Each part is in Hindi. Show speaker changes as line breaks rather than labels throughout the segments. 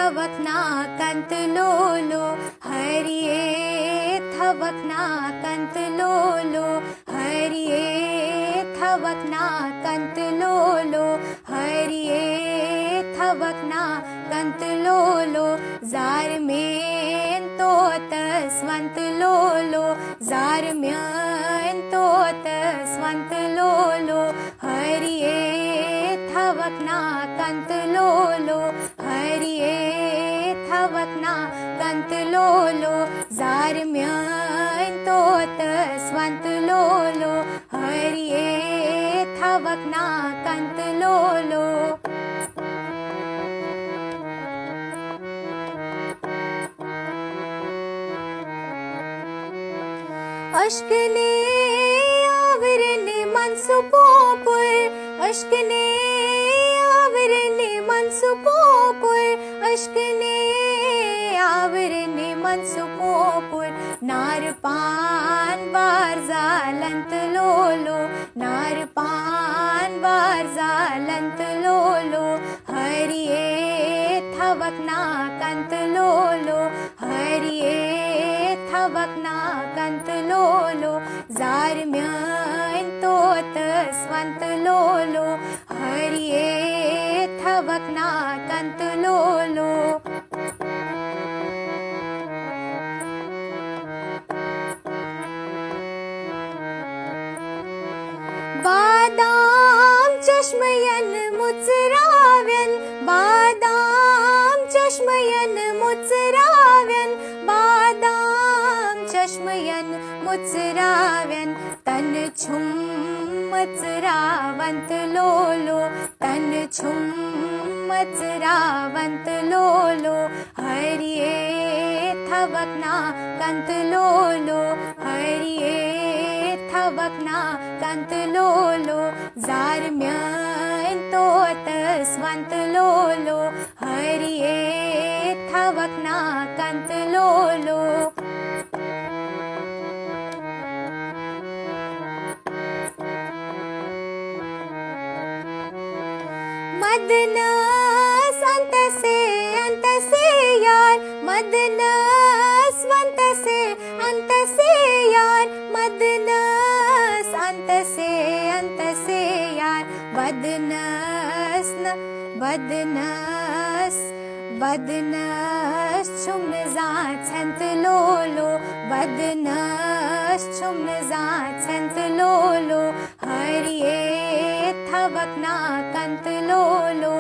थवकना कंत लोलो हरिये थवकना कंत लोलो हरिये थवकना कंत लोलो हरिये थवकना कंत लोलो जार मेन तोत स्वंत लोलो जार मेन तोत स्वंत लोलो हरिये थवकना कंत लोलो हरिये थवकना कंत लोलो जार मेन तोत स्वंत लोलो हरिये थवकना कंत लोलो अश्कने आवरने मनसुपोपुर अश्कने आवरने मनसुपोपुर अश्कने आवरने मनसुपोपुर नारपान वारजालंत लोलो नारपान वारजालंत लोलो हरिये थवकना कंत लोलो हरिये थवकना कंत लोलो जार म्यान तोत स्वंत लोलो हरिये थवकना कंत लोलो बादाम चष्मयन मुचराव्यन बादाम चष्मयन मुचराव्यन बादाम चष्मयन मुचराव्यन तन छुम मचरावंत लोलो तन छुम मचरावंत लोलो हरिये थवकना कंत लोलो हरिये थवकना कंत लोलो जार म्यान तोत स्वंत लोलो हरिये थवकना कंत लोलो मदनस अंत से यार मदनस अंत से यार मदनस अंत से यार बदनस न बदनस बदनस छुम जा छंत लोलो बदनस छुम जा छंत लोलो हरिये थवकना कंत लोलो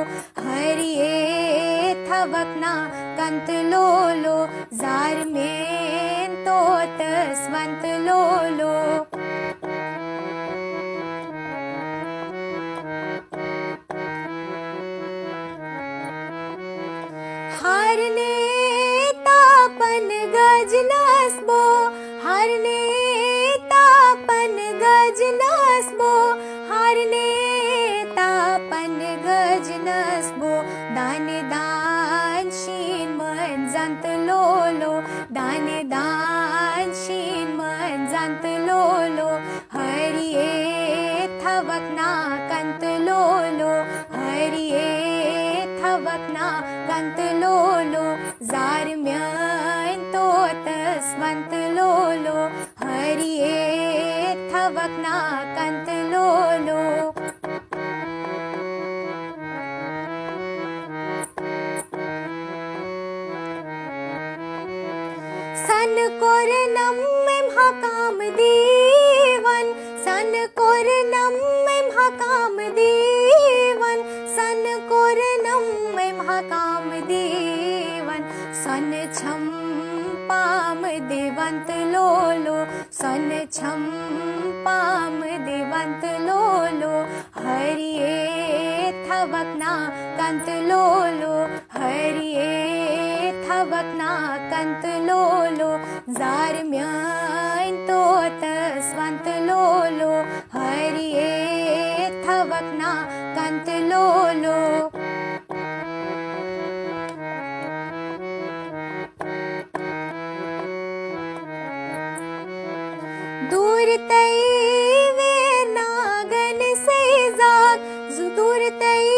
हरिये थवकना कंत लोलो जार मेन तोत स्वंत लोलो हारने तापन गजनसबो हारने तापन गजनसबो हारने तापन गजनसबो दान दान शीन मन जंत लोलो दान दान शीन मन जंत लोलो हरिये थवकना कंत लोलो हरिये थवकना कंत लोलो जार म्यान तोत स्वंत लोलो हरिये थवकना कंत लोलो सन कोरनम में हकाम दीवन सन कोरनम में हकाम दीवन सन कोरनम में हकाम दीवन सन छम पाम देवंत लोलो सन छम पाम देवंत लोलो हरिये थवकना कंत लोलो हरिये थवकना कंत लोलो जार म्यान तोत स्वंत लोलो हरिये थवकना कंत लोलो दूर तई वे नागन से जाग दूर तई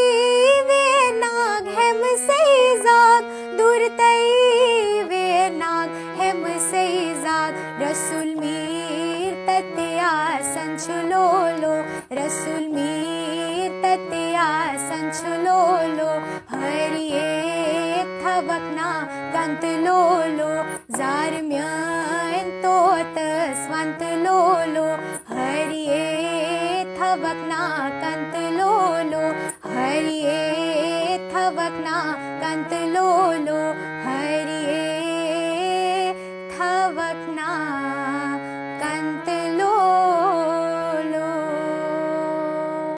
वे नाग हम से जाग लोलो रसूल मीर तत्या संचलोलो हरिये थवकना गंत लोलो जारम्यन तोत स्वंत लोलो हरिये थवकना कंत लोलो हरिये थवकना कंत लोलो